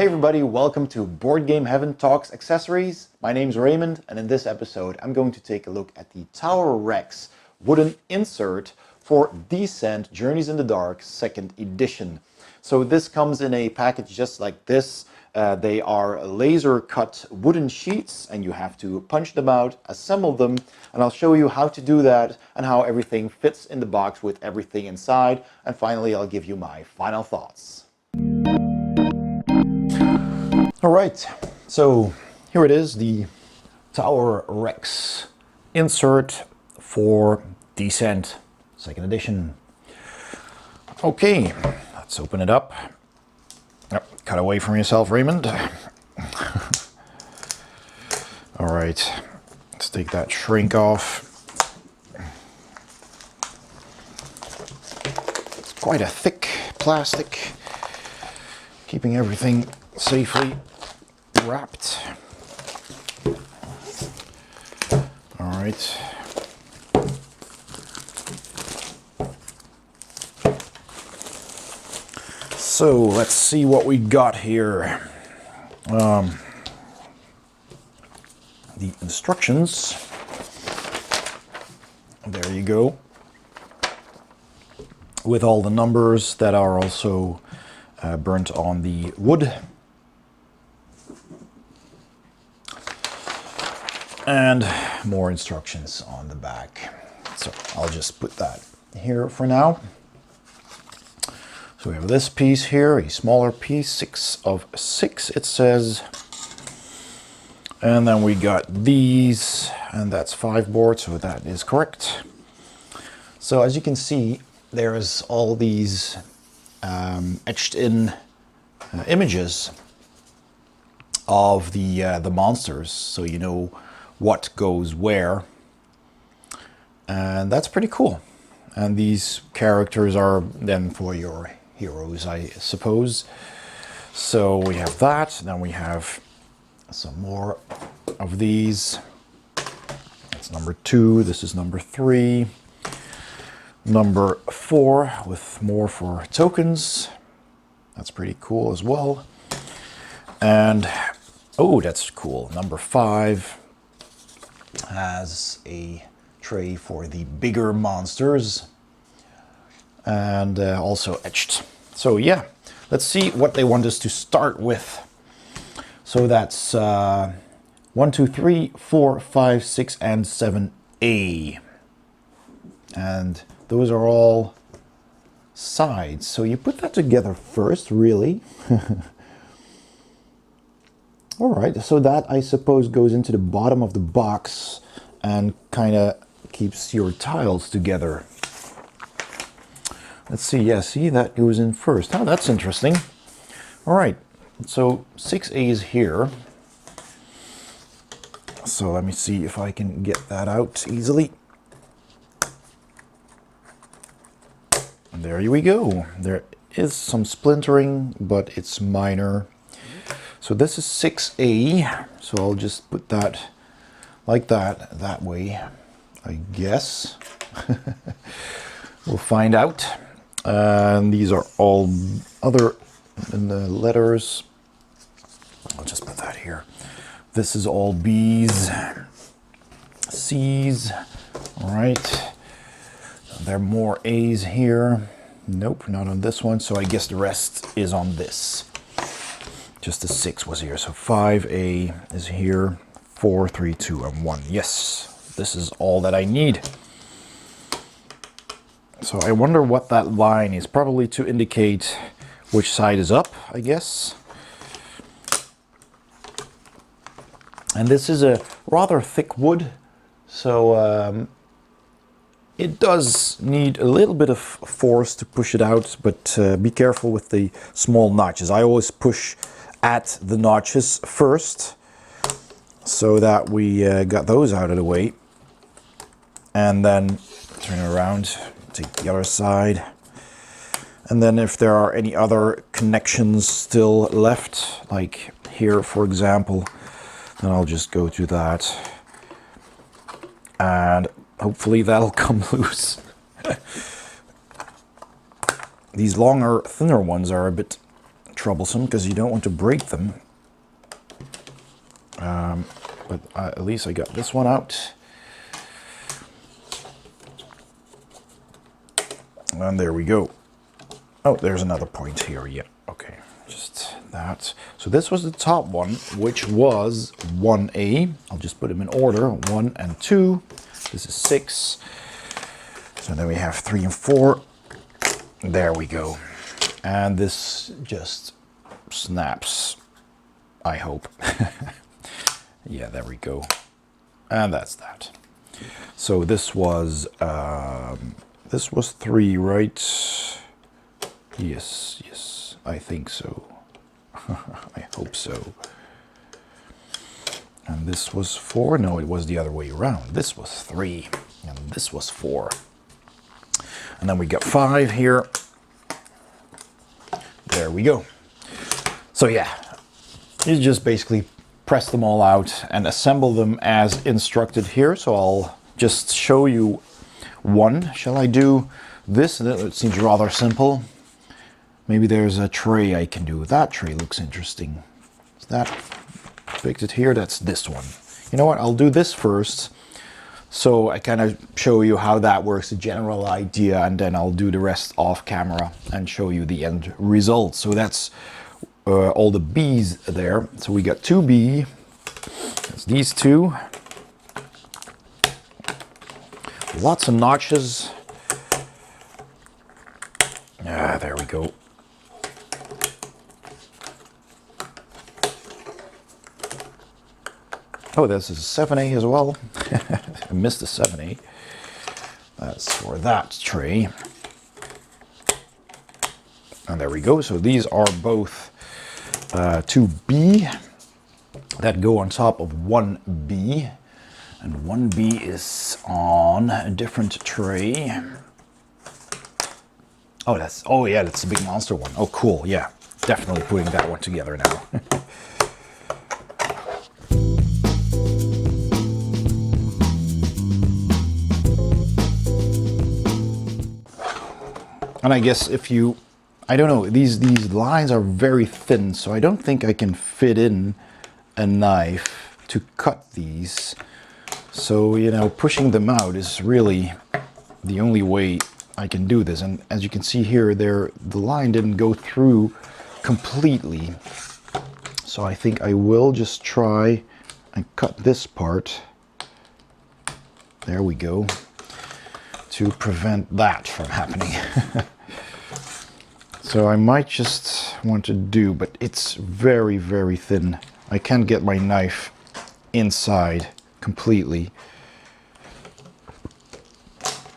Hey everybody, welcome to Board Game Heaven Talks Accessories. My name's Raymond, and in this episode I'm going to take a look at the Tower Rex wooden insert for Descent Journeys in the Dark 2nd edition. So this comes in a package just like this. They are laser cut wooden sheets and you have to punch them out, assemble them, and I'll show you how to do that and how everything fits in the box with everything inside. And finally I'll give you my final thoughts. Alright, so here it is, the Tower Rex insert for Descent 2nd edition. Okay, let's open it up. Yep, cut away from yourself, Raymond. Alright, let's take that shrink off. It's quite a thick plastic, keeping everything safely wrapped. All right. So let's see what we got here. The instructions. There you go. With all the numbers that are also burnt on the wood. And more instructions on the back. So I'll just put that here for now. So we have this piece here, a smaller piece, 6 of 6 it says. And then we got these, and that's 5 boards, so that is correct. So as you can see, there's all these etched in images of the monsters, so you know what goes where, and that's pretty cool. And these characters are then for your heroes, I suppose. So we have that, then we have some more of these. That's number 2, this is number 3. Number 4 with more for tokens. That's pretty cool as well. And oh, that's cool. Number 5 has a tray for the bigger monsters and also etched. So yeah, let's see what they want us to start with. So that's 1, 2, 3, 4, 5, 6, and 7A. And those are all sides. So you put that together first, really. All right, so that I suppose goes into the bottom of the box and kind of keeps your tiles together. Let's see, yeah, see, that goes in first. Oh, that's interesting. All right, so 6A is here. So let me see if I can get that out easily. And there we go. There is some splintering, but it's minor. So this is 6A, so I'll just put that like that way, I guess. We'll find out. And these are all other in the letters. I'll just put that here. This is all B's, C's, all right. There are more A's here. Nope, not on this one, so I guess the rest is on this. Just the 6 was here, so 5A is here, 4, 3, 2, and 1. Yes, this is all that I need. So I wonder what that line is, probably to indicate which side is up, I guess. And this is a rather thick wood, so it does need a little bit of force to push it out, but be careful with the small notches. I always push at the notches first, so that we got those out of the way. And then turn it around, take the other side. And then if there are any other connections still left, like here for example, then I'll just go to that. And hopefully that'll come loose. These longer, thinner ones are a bit troublesome because you don't want to break them. But at least I got this one out. And there we go. Oh, there's another point here. Yeah, okay, just that. So this was the top one, which was 1A. I'll just put them in order, 1 and 2. This is 6. So then we have 3 and 4. There we go. And this just snaps, I hope. Yeah, there we go. And that's that. So this was 3, right? Yes, I think so. I hope so. And this was 4. No, it was the other way around. This was 3, and this was 4. And then we got 5 here. There we go. So yeah, you just basically press them all out and assemble them as instructed here. So I'll just show you one. Shall I do this? It seems rather simple. Maybe there's a tray I can do. That tray looks interesting. Is that depicted here? That's this one. You know what? I'll do this first. So I kind of show you how that works, the general idea, and then I'll do the rest off camera and show you the end result. So that's all the B's there. So we got 2B. That's these 2. Lots of notches. Ah, there we go. Oh, this is a 7A as well. I missed the 7A. That's for that tray. And there we go. So these are both 2B that go on top of 1B. And 1B is on a different tray. Oh yeah, that's the big monster one. Oh, cool. Yeah, definitely putting that one together now. And I guess if you, I don't know, these lines are very thin, so I don't think I can fit in a knife to cut these. So, you know, pushing them out is really the only way I can do this. And as you can see here, the line didn't go through completely. So I think I will just try and cut this part. There we go. To prevent that from happening. So I might just want to do, but it's very, very thin. I can't get my knife inside completely.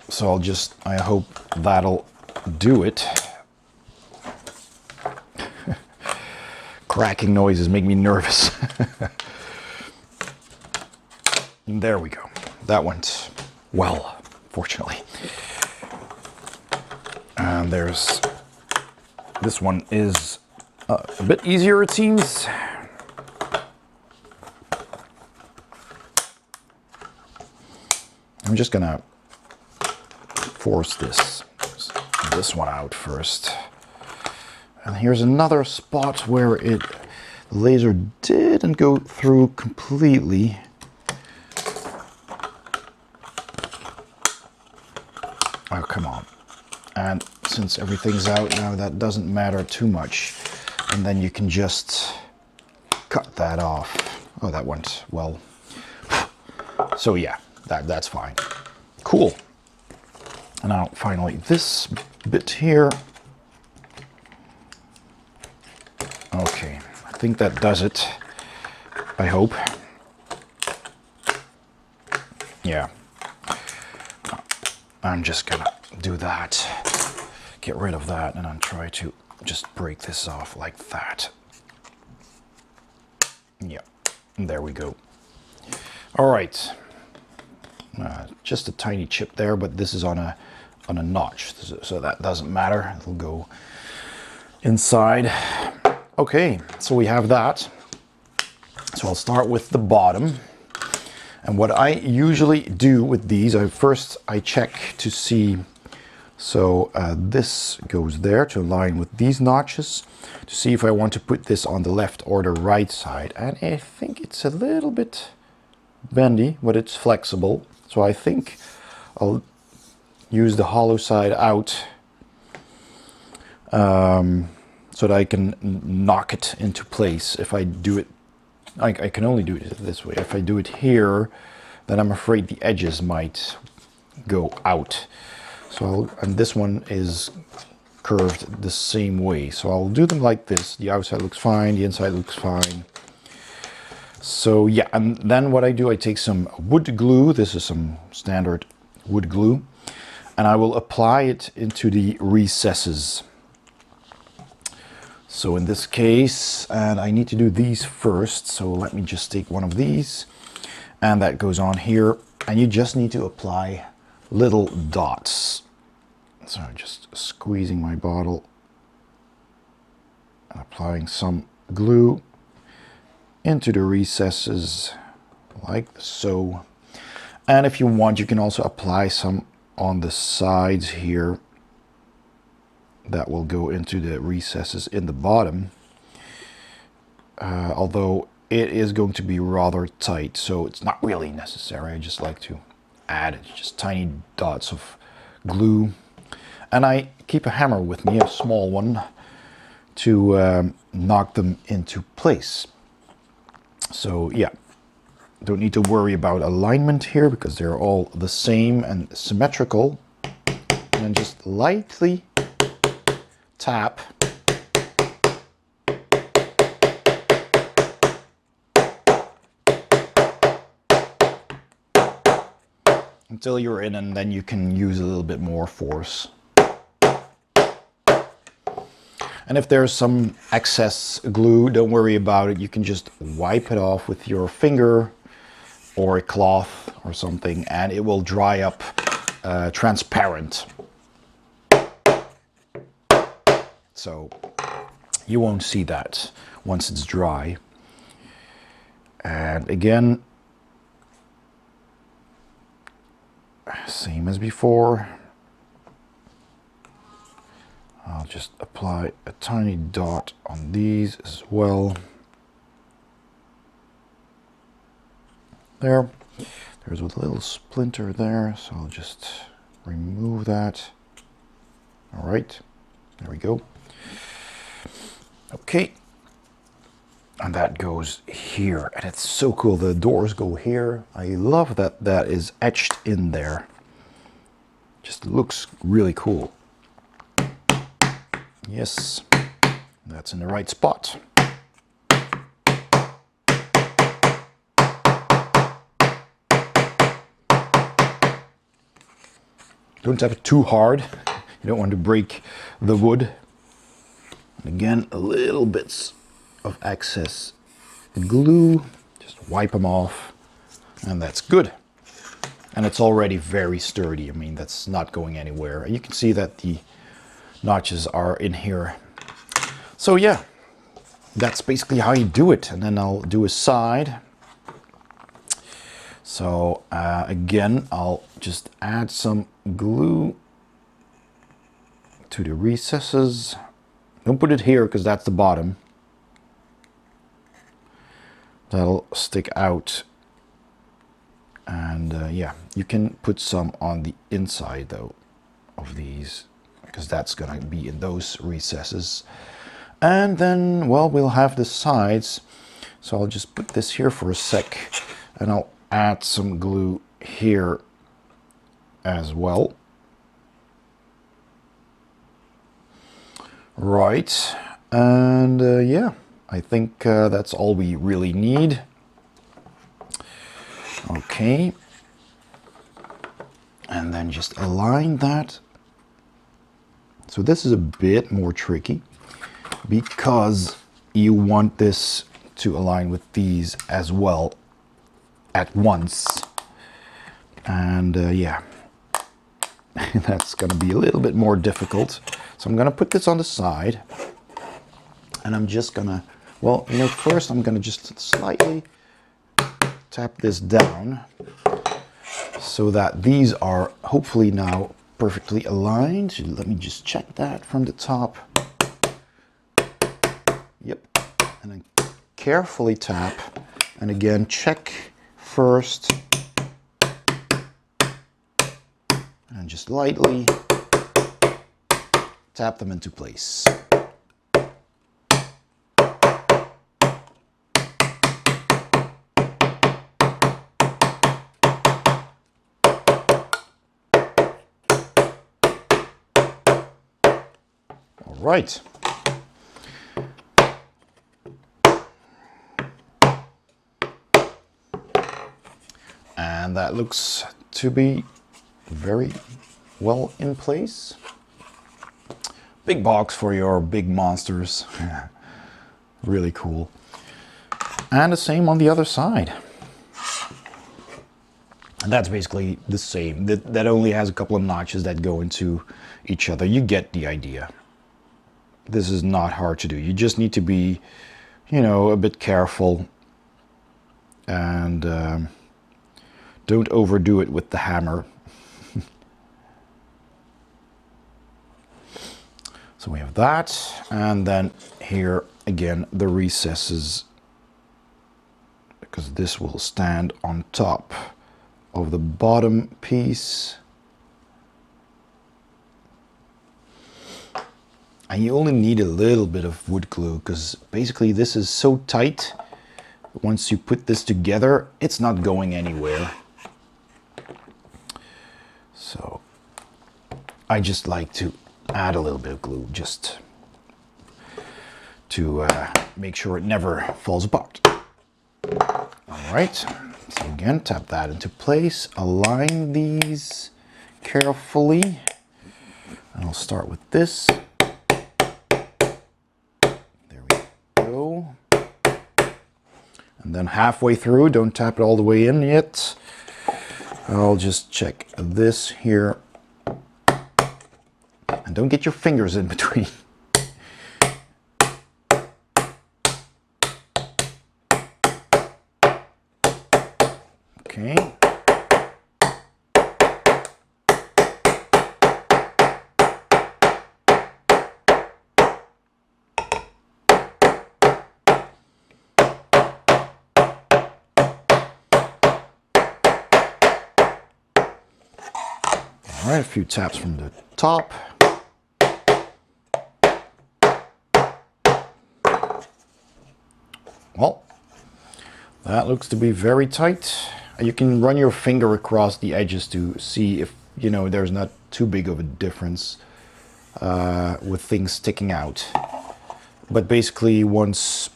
So I hope that'll do it. Cracking noises make me nervous. And there we go. That went well, fortunately. And there's, this one is a bit easier, it seems. I'm just gonna force this one out first. And here's another spot where the laser didn't go through completely. Oh, come on. And since everything's out now, that doesn't matter too much. And then you can just cut that off. Oh, that went well. So yeah, that's fine. Cool. And now finally this bit here. Okay, I think that does it. I hope. Yeah. I'm just gonna do that. Get rid of that, and I'll try to just break this off like that. Yeah, and there we go. All right. Just a tiny chip there, but this is on a notch, so that doesn't matter. It'll go inside. Okay, so we have that. So I'll start with the bottom. And what I usually do with these, I check to see So this goes there to align with these notches to see if I want to put this on the left or the right side. And I think it's a little bit bendy, but it's flexible. So I think I'll use the hollow side out so that I can knock it into place. If I do it, I can only do it this way. If I do it here, then I'm afraid the edges might go out. So and this one is curved the same way. So I'll do them like this. The outside looks fine, the inside looks fine. So yeah, and then what I do, I take some wood glue. This is some standard wood glue, and I will apply it into the recesses. So in this case, and I need to do these first, so let me just take one of these, and that goes on here, and you just need to apply little dots. So I'm just squeezing my bottle and applying some glue into the recesses like so. And if you want, you can also apply some on the sides here. That will go into the recesses in the bottom, although it is going to be rather tight, so it's not really necessary. I just like to add just tiny dots of glue, and I keep a hammer with me, a small one, to knock them into place. So yeah, don't need to worry about alignment here because they're all the same and symmetrical. And then just lightly tap until you're in, and then you can use a little bit more force. And if there's some excess glue, don't worry about it. You can just wipe it off with your finger or a cloth or something, and it will dry up transparent. So you won't see that once it's dry. And again, same as before. I'll just apply a tiny dot on these as well. There's a little splinter there, so I'll just remove that. All right, there we go. Okay, and that goes here, and it's so cool. The doors go here. I love that that is etched in there. Just looks really cool. Yes, that's in the right spot. Don't tap it too hard. You don't want to break the wood. And again, a little bits of excess glue. Just wipe them off, and that's good. And it's already very sturdy. I mean, that's not going anywhere. You can see that the notches are in here. So yeah, that's basically how you do it. And then I'll do a side. So again, I'll just add some glue to the recesses. Don't put it here because that's the bottom. That'll stick out. And yeah, you can put some on the inside though of these, because that's gonna be in those recesses. And then, well, we'll have the sides. So I'll just put this here for a sec, and I'll add some glue here as well. Right, and yeah, I think that's all we really need. Okay, and then just align that. So this is a bit more tricky because you want this to align with these as well at once. And yeah, that's going to be a little bit more difficult. So I'm going to put this on the side, and I'm just going to, well, you know, first I'm going to just slightly tap this down so that these are hopefully now perfectly aligned. So let me just check that from the top. Yep. And then carefully tap. And again, check first. And just lightly tap them into place. All right. And that looks to be very well in place. Big box for your big monsters. Really cool. And the same on the other side. And that's basically the same. That only has a couple of notches that go into each other. You get the idea. This is not hard to do. You just need to be, you know, a bit careful and don't overdo it with the hammer. So we have that, and then here again the recesses, because this will stand on top of the bottom piece. And you only need a little bit of wood glue, because basically this is so tight. Once you put this together, it's not going anywhere. So I just like to add a little bit of glue just to make sure it never falls apart. All right, so again, tap that into place, align these carefully. And I'll start with this. There we go. And then halfway through, don't tap it all the way in yet. I'll just check this here. And don't get your fingers in between. Okay. All right, a few taps from the top. Well, that looks to be very tight. You can run your finger across the edges to see if, you know, there's not too big of a difference with things sticking out. But basically, once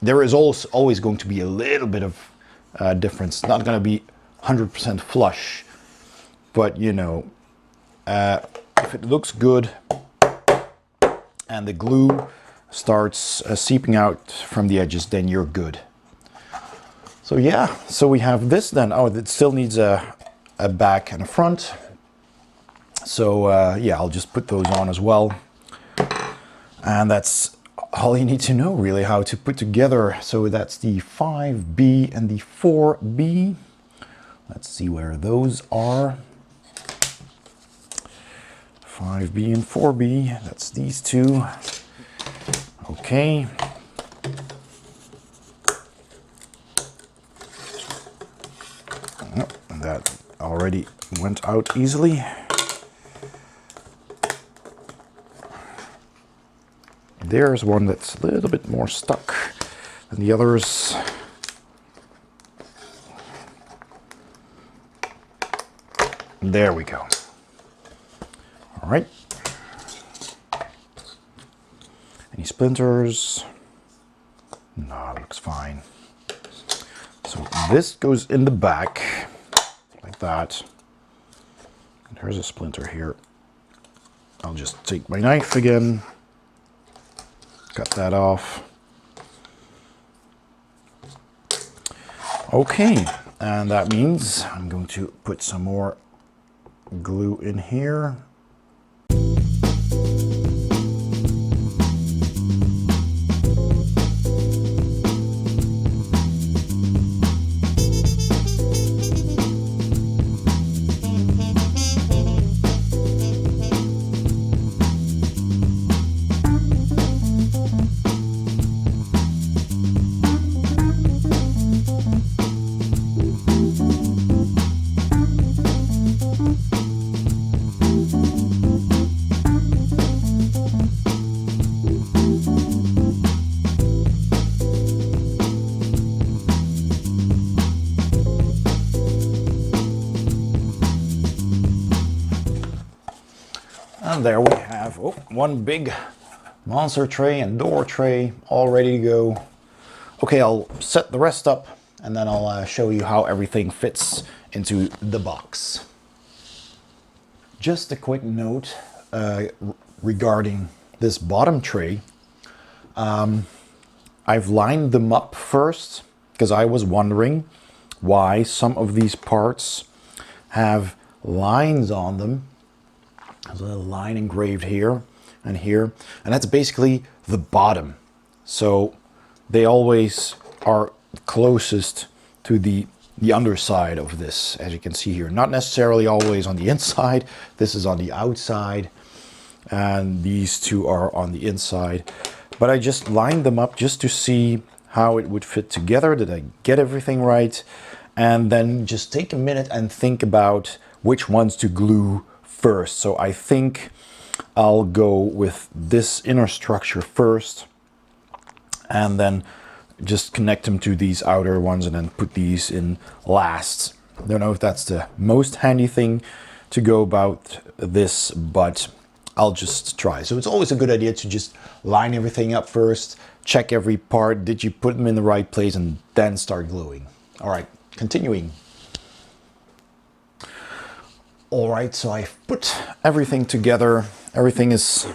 there is always going to be a little bit of difference. Not going to be 100% flush, but you know, if it looks good and the glue starts seeping out from the edges, then you're good. So yeah, so we have this then. Oh, it still needs a back and a front. So yeah, I'll just put those on as well. And that's all you need to know really, how to put together. So that's the 5B and the 4B. Let's see where those are. 5B and 4B, that's these two. Okay. Oh, that already went out easily. There's one that's a little bit more stuck than the others. There we go. All right. Any splinters? No, it looks fine. So this goes in the back like that. There's a splinter here. I'll just take my knife again. Cut that off. Okay, and that means I'm going to put some more glue in here. there we have one big monster tray and door tray all ready to go. Okay, I'll set the rest up and then I'll show you how everything fits into the box. Just a quick note regarding this bottom tray. I've lined them up first because I was wondering why some of these parts have lines on them. There's a little line engraved here and here, and that's basically the bottom. So they always are closest to the underside of this, as you can see here. Not necessarily always on the inside. This is on the outside, and these two are on the inside. But I just lined them up just to see how it would fit together. Did I get everything right? And then just take a minute and think about which ones to glue first. So I think I'll go with this inner structure first, and then just connect them to these outer ones and then put these in last. I don't know if that's the most handy thing to go about this, but I'll just try. So it's always a good idea to just line everything up first, check every part, did you put them in the right place, and then start gluing. All right, continuing. All right, so I've put everything together. Everything is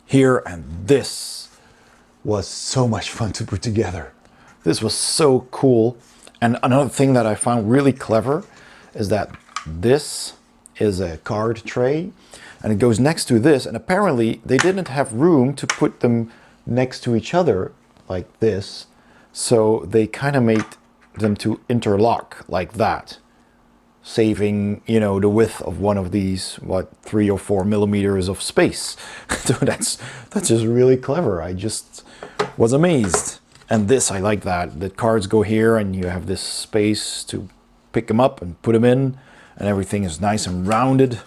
here, and this was so much fun to put together. This was so cool. And another thing that I found really clever is that this is a card tray, and it goes next to this, and apparently they didn't have room to put them next to each other like this, so they kind of made them to interlock like that, saving, you know, the width of one of these, what, 3 or 4 millimeters of space. So that's just really clever. I just was amazed. And this, I like that. The cards go here and you have this space to pick them up and put them in, and everything is nice and rounded.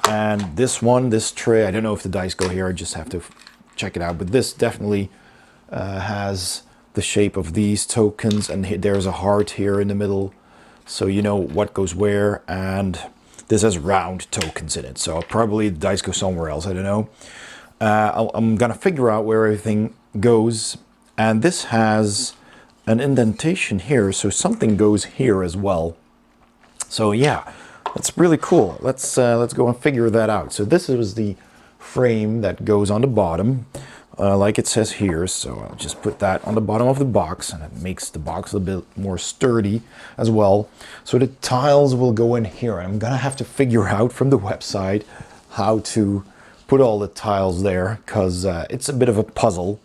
And this one, this tray, I don't know if the dice go here, I just have to check it out, but this definitely has the shape of these tokens, and there's a heart here in the middle, so you know what goes where. And this has round tokens in it, so probably the dice go somewhere else, I don't know. I'm gonna figure out where everything goes. And this has an indentation here, so something goes here as well. So yeah, that's really cool. Let's go and figure that out. So this is the frame that goes on the bottom, like it says here. So I'll just put that on the bottom of the box, and it makes the box a bit more sturdy as well. So the tiles will go in here, and I'm gonna have to figure out from the website how to put all the tiles there, because it's a bit of a puzzle.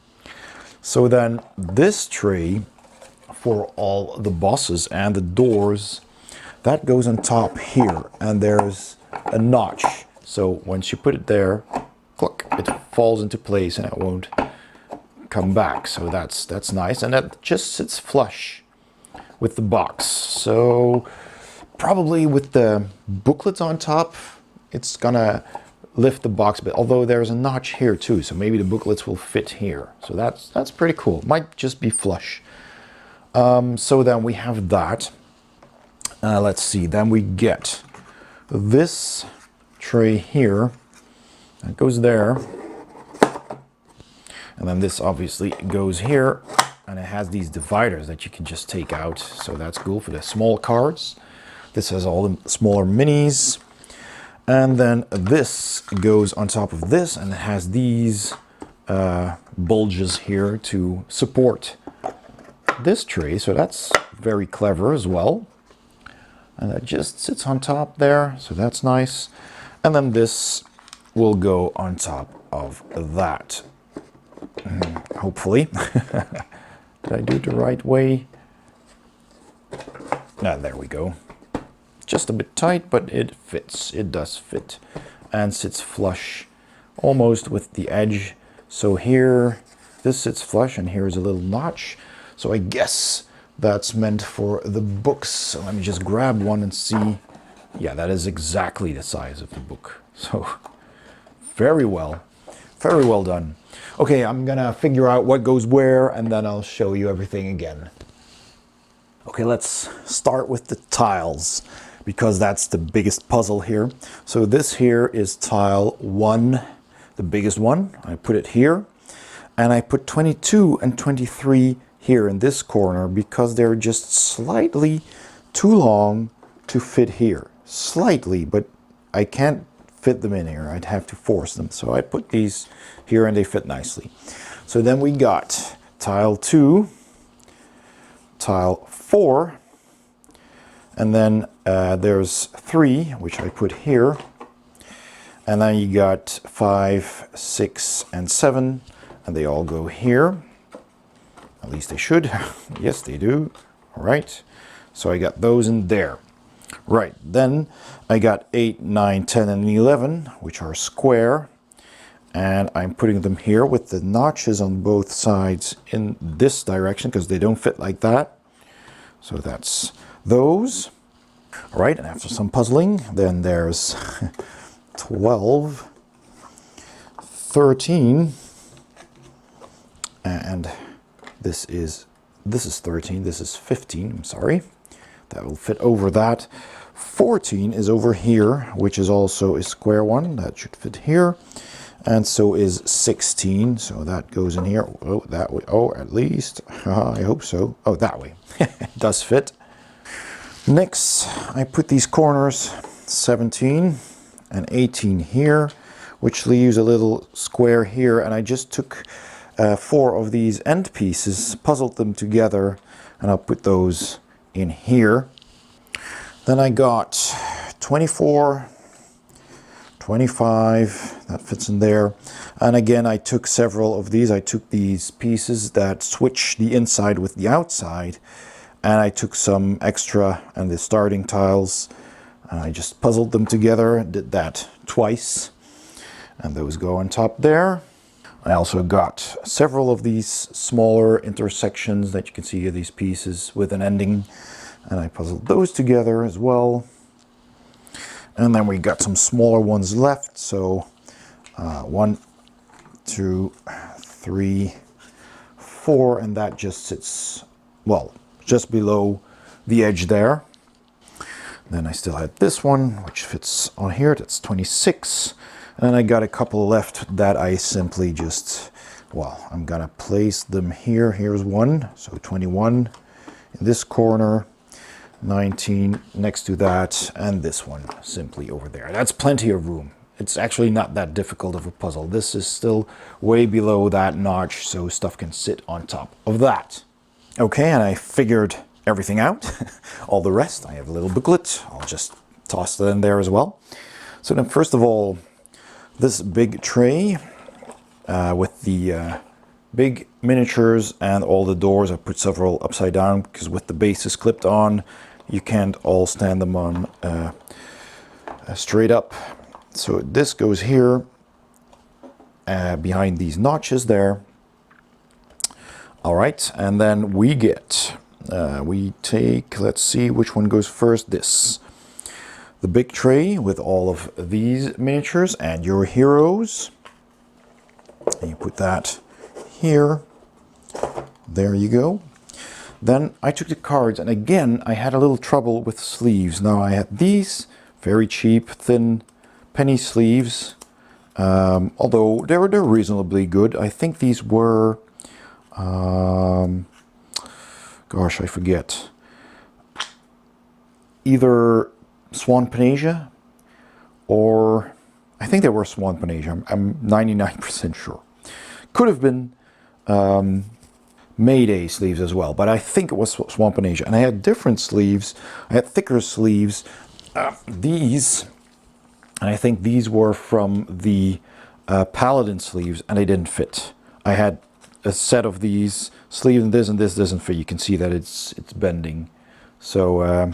So then this tray for all the bosses and the doors, that goes on top here, and there's a notch. So once you put it there, look, it falls into place and it won't come back. So that's nice, and that just sits flush with the box. So probably with the booklets on top, it's gonna lift the box a bit, although there's a notch here too, so maybe the booklets will fit here. So that's pretty cool. Might just be flush. So then we have that. Let's see, then we get this tray here that goes there, and then this obviously goes here, and it has these dividers that you can just take out, so that's cool for the small cards. This has all the smaller minis. And then this goes on top of this, and it has these bulges here to support this tray. So that's very clever as well. And that just sits on top there, so that's nice. And then this will go on top of that. Hopefully. Did I do it the right way? Ah, there we go. Just a bit tight, but it fits. It does fit and sits flush almost with the edge. So here, this sits flush, and here's a little notch. So I guess that's meant for the books. So let me just grab one and see. Yeah, that is exactly the size of the book. So very well done. Okay, I'm gonna figure out what goes where, and then I'll show you everything again. Okay, let's start with the tiles, because that's the biggest puzzle here. So this here is tile 1, the biggest one. I put it here, and I put 22 and 23 here in this corner because they're just slightly too long to fit here. Slightly, but I can't fit them in here. I'd have to force them. So I put these here and they fit nicely. So then we got tile 2, tile 4, and then there's 3, which I put here. And then you got 5, 6, and 7, and they all go here. At least they should. Yes, they do. All right. So I got those in there. Right. Then I got 8, 9, 10, and 11, which are square. And I'm putting them here with the notches on both sides in this direction because they don't fit like that. So that's those. All right. And after some puzzling, then there's 12, 13, and this is 13, this is 15, I'm sorry. That will fit over that. 14 is over here, which is also a square one. That should fit here. And so is 16, so that goes in here. Oh, that way. Oh, at least. I hope so. Oh, that way. It does fit. Next, I put these corners, 17 and 18 here, which leaves a little square here. And I just took 4 of these end pieces, puzzled them together, and I'll put those in here. Then I got 24, 25, that fits in there. And again, I took several of these. I took these pieces that switch the inside with the outside, and I took some extra and the starting tiles. I just puzzled them together, did that twice, and those go on top there. I also got several of these smaller intersections that you can see here, these pieces with an ending, and I puzzled those together as well. And then we got some smaller ones left, so 1, 2, 3, 4, and that just sits, well, just below the edge there. Then I still had this one, which fits on here, that's 26. And I got a couple left that I simply just, well, I'm gonna place them here. Here's one, so 21 in this corner, 19 next to that, and this one simply over there. That's plenty of room. It's actually not that difficult of a puzzle. This is still way below that notch, so stuff can sit on top of that. Okay, and I figured everything out. All the rest, I have a little booklet. I'll just toss that in there as well. So then first of all, this big tray with the big miniatures and all the doors. I put several upside down because with the bases clipped on, you can't all stand them on straight up. So this goes here behind these notches there. All right, and then we get, we take, let's see which one goes first, this. The big tray with all of these miniatures and your heroes. And you put that here. There you go. Then I took the cards, and again, I had a little trouble with sleeves. Now I had these very cheap, thin penny sleeves. Although they're reasonably good. I think these were, gosh, I forget. Either Swan Panasia, or I think they were Swan Panasia. I'm 99% sure. Could have been Mayday sleeves as well, but I think it was Swan Panasia. And I had different sleeves. I had thicker sleeves. These, and I think these were from the Paladin sleeves, and they didn't fit. I had a set of these sleeves, and this doesn't fit. You can see that it's bending. So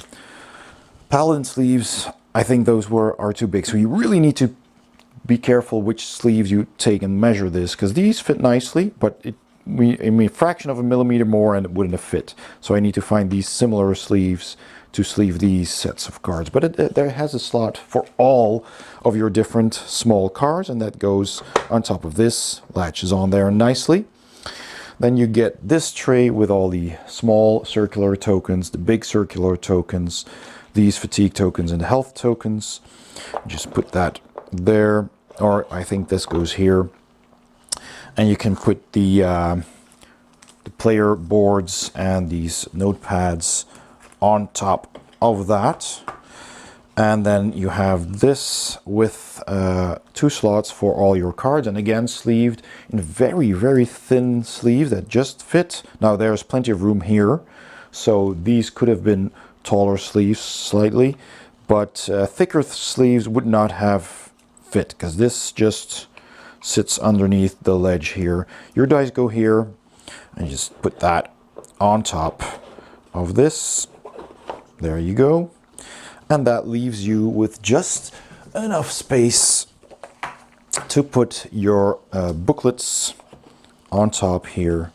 Paladin sleeves, I think those are too big. So you really need to be careful which sleeves you take and measure this, because these fit nicely, but a fraction of a millimeter more and it wouldn't have fit. So I need to find these similar sleeves to sleeve these sets of cards. But there has a slot for all of your different small cards, and that goes on top of this, latches on there nicely. Then you get this tray with all the small circular tokens, the big circular tokens, these fatigue tokens and health tokens. Just put that there, or I think this goes here. And you can put the player boards and these notepads on top of that. And then you have this with 2 slots for all your cards, and again sleeved in very, very thin sleeve that just fit. Now there's plenty of room here, so these could have been taller sleeves slightly, but thicker sleeves would not have fit, because this just sits underneath the ledge here. Your dice go here, and just put that on top of this. There you go. And that leaves you with just enough space to put your booklets on top here,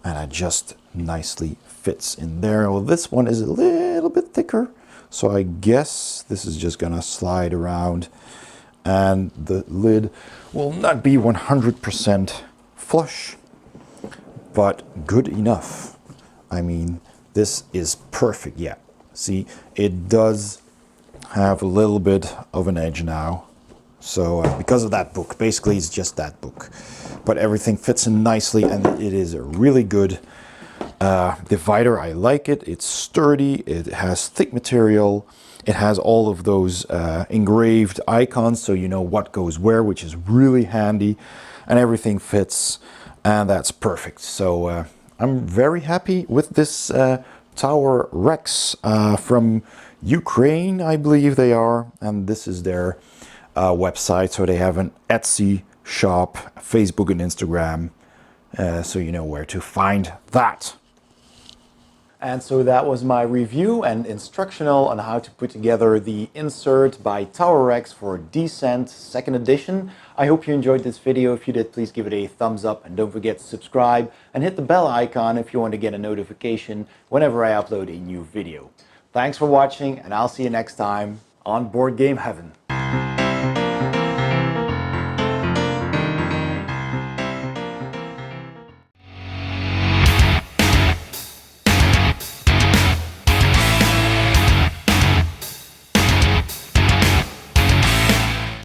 and it just nicely fits in there. Well, this one is a little bit thicker, so I guess this is just gonna slide around, and the lid will not be 100% flush, but good enough. I mean, this is perfect. Yeah, see, it does have a little bit of an edge now, so because of that book. Basically it's just that book, but everything fits in nicely, and it is a really good divider. I like it. It's sturdy, it has thick material, it has all of those engraved icons, so you know what goes where, which is really handy, and everything fits, and that's perfect. So I'm very happy with this Tower Rex from Ukraine, I believe they are, and this is their website. So they have an Etsy shop, Facebook and Instagram, so you know where to find that. And so that was my review and instructional on how to put together the insert by Tower Rex for Descent 2nd edition. I hope you enjoyed this video. If you did, please give it a thumbs up, and don't forget to subscribe and hit the bell icon if you want to get a notification whenever I upload a new video. Thanks for watching, and I'll see you next time on Board Game Heaven.